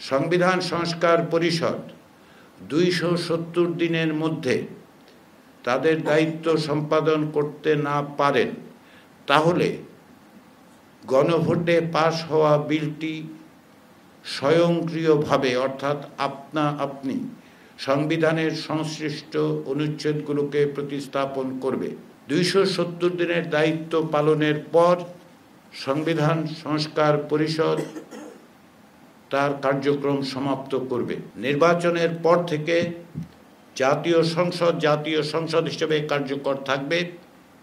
সংবিধান সংস্কার পরিষদ ২৭০ দিনের মধ্যে তাদের দায়িত্ব সম্পাদন করতে না পারেন, তাহলে গণভোটে পাশ হওয়া বিলটি স্বয়ংক্রিয়ভাবে অর্থাৎ আপনা-আপনি সংবিধানের সংশ্লিষ্ট অনুচ্ছেদগুলোকে প্রতিস্থাপন করবে। ২৭০ দিনের দায়িত্ব পালনের পর সংবিধান সংস্কার পরিষদ তার কার্যক্রম সমাপ্ত করবে। নির্বাচনের পর থেকে জাতীয় সংসদ হিসেবে কার্যকর থাকবে,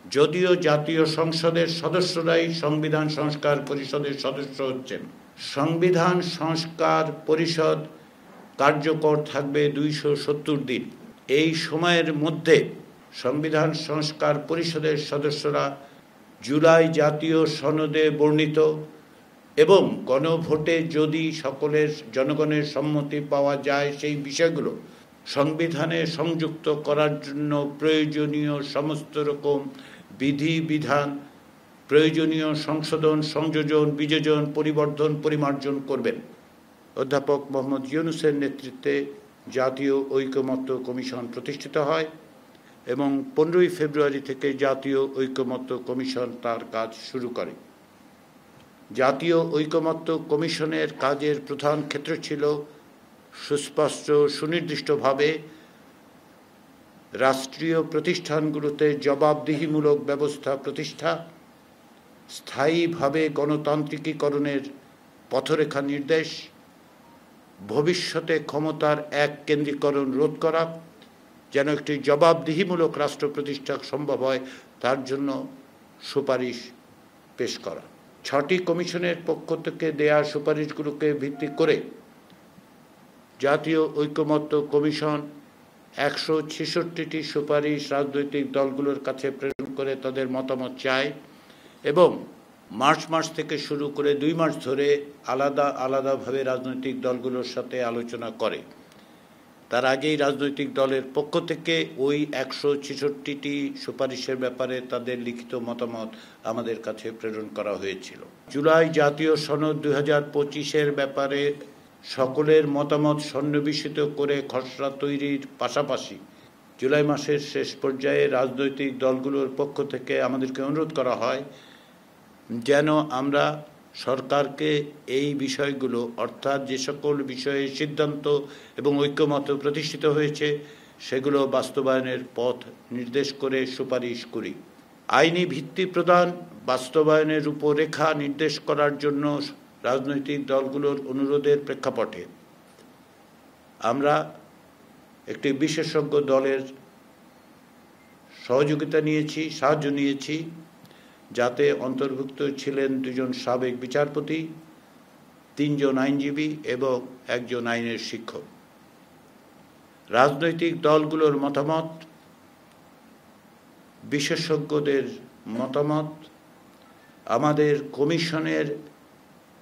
যদিও জাতীয় সংসদের সদস্যরাই সংবিধান সংস্কার পরিষদের সদস্য হচ্ছেন। সংবিধান সংস্কার পরিষদ কার্যকর থাকবে ২৭০ দিন। এই সময়ের মধ্যে সংবিধান সংস্কার পরিষদের সদস্যরা জুলাই জাতীয় সনদে বর্ণিত এবং গণভোটে যদি সকলের জনগণের সম্মতি পাওয়া যায় সেই বিষয়গুলো সংবিধানে সংযুক্ত করার জন্য প্রয়োজনীয় সমস্ত রকম বিধিবিধান, প্রয়োজনীয় সংশোধন, সংযোজন, বিযোজন, পরিবর্ধন, পরিমার্জন করবেন। অধ্যাপক মোহাম্মদ ইউনূসের নেতৃত্বে জাতীয় ঐকমত্য কমিশন প্রতিষ্ঠিত হয় এবং ১৫ই ফেব্রুয়ারি থেকে জাতীয় ঐকমত্য কমিশন তার কাজ শুরু করে। জাতীয় ঐকমত্য কমিশনের কাজের প্রধান ক্ষেত্র ছিল সুস্পষ্ট সুনির্দিষ্টভাবে রাষ্ট্রীয় প্রতিষ্ঠানগুলোতে জবাবদিহিমূলক ব্যবস্থা প্রতিষ্ঠা, স্থায়ীভাবে গণতান্ত্রিকীকরণের পথরেখা নির্দেশ, ভবিষ্যতে ক্ষমতার এককেন্দ্রীকরণ রোধ করা, যেন একটি জবাবদিহিমূলক রাষ্ট্র প্রতিষ্ঠা সম্ভব হয় তার জন্য সুপারিশ পেশ করা। ৬টি কমিশনের পক্ষ থেকে দেয়া সুপারিশগুলোকে ভিত্তি করে জাতীয় ঐকমত্য কমিশন ১৬৬টি সুপারিশ রাজনৈতিক দলগুলোর কাছে প্রেরণ করে তাদের মতামত চায় এবং মার্চ মাস থেকে শুরু করে ২ মাস ধরে আলাদাভাবে রাজনৈতিক দলগুলোর সাথে আলোচনা করে। তার আগেই রাজনৈতিক দলের পক্ষ থেকে ওই ১৬৬টি সুপারিশের ব্যাপারে তাদের লিখিত মতামত আমাদের কাছে প্রেরণ করা হয়েছিল। জুলাই জাতীয় সনদ ২০২৫-এর ব্যাপারে সকলের মতামত সন্নিবেশিত করে খসড়া তৈরির পাশাপাশি জুলাই মাসের শেষ পর্যায়ে রাজনৈতিক দলগুলোর পক্ষ থেকে আমাদেরকে অনুরোধ করা হয় যেন আমরা সরকারকে এই বিষয়গুলো অর্থাৎ যে সকল বিষয়ে সিদ্ধান্ত এবং ঐকমত্য প্রতিষ্ঠিত হয়েছে সেগুলো বাস্তবায়নের পথ নির্দেশ করে সুপারিশ করি। আইনি ভিত্তি প্রদান, বাস্তবায়নের রূপরেখা নির্দেশ করার জন্য রাজনৈতিক দলগুলোর অনুরোধের প্রেক্ষাপটে আমরা একটি বিশেষজ্ঞ দলের সাহায্য নিয়েছি, যাতে অন্তর্ভুক্ত ছিলেন ২ জন সাবেক বিচারপতি, ৩ জন আইনজীবী এবং ১ জন আইনের শিক্ষক। রাজনৈতিক দলগুলোর মতামত, বিশেষজ্ঞদের মতামত, আমাদের কমিশনের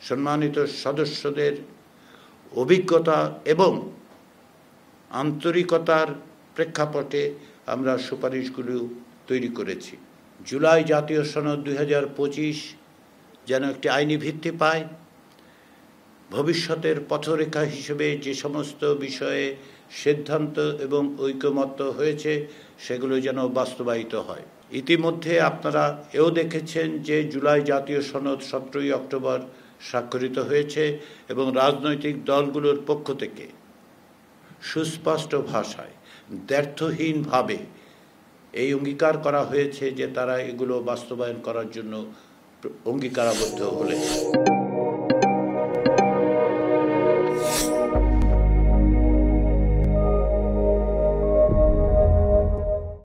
সম্মানিত সদস্যদের অভিজ্ঞতা এবং আন্তরিকতার প্রেক্ষাপটে আমরা সুপারিশগুলো তৈরি করেছি। জুলাই জাতীয় সনদ ২০২৫ যেন একটি আইনি ভিত্তি পায়, ভবিষ্যতের পথরেখা হিসেবে যে সমস্ত বিষয়ে সিদ্ধান্ত এবং ঐকমত্য হয়েছে সেগুলো যেন বাস্তবায়িত হয়। ইতিমধ্যে আপনারা এও দেখেছেন যে জুলাই জাতীয় সনদ ১৭ই অক্টোবর স্বাক্ষরিত হয়েছে এবং রাজনৈতিক দলগুলোর পক্ষ থেকে সুস্পষ্ট ভাষায় দ্ব্যর্থহীনভাবে এই অঙ্গীকার করা হয়েছে যে তারা এগুলো বাস্তবায়ন করার জন্য অঙ্গীকারাবদ্ধ হলেন।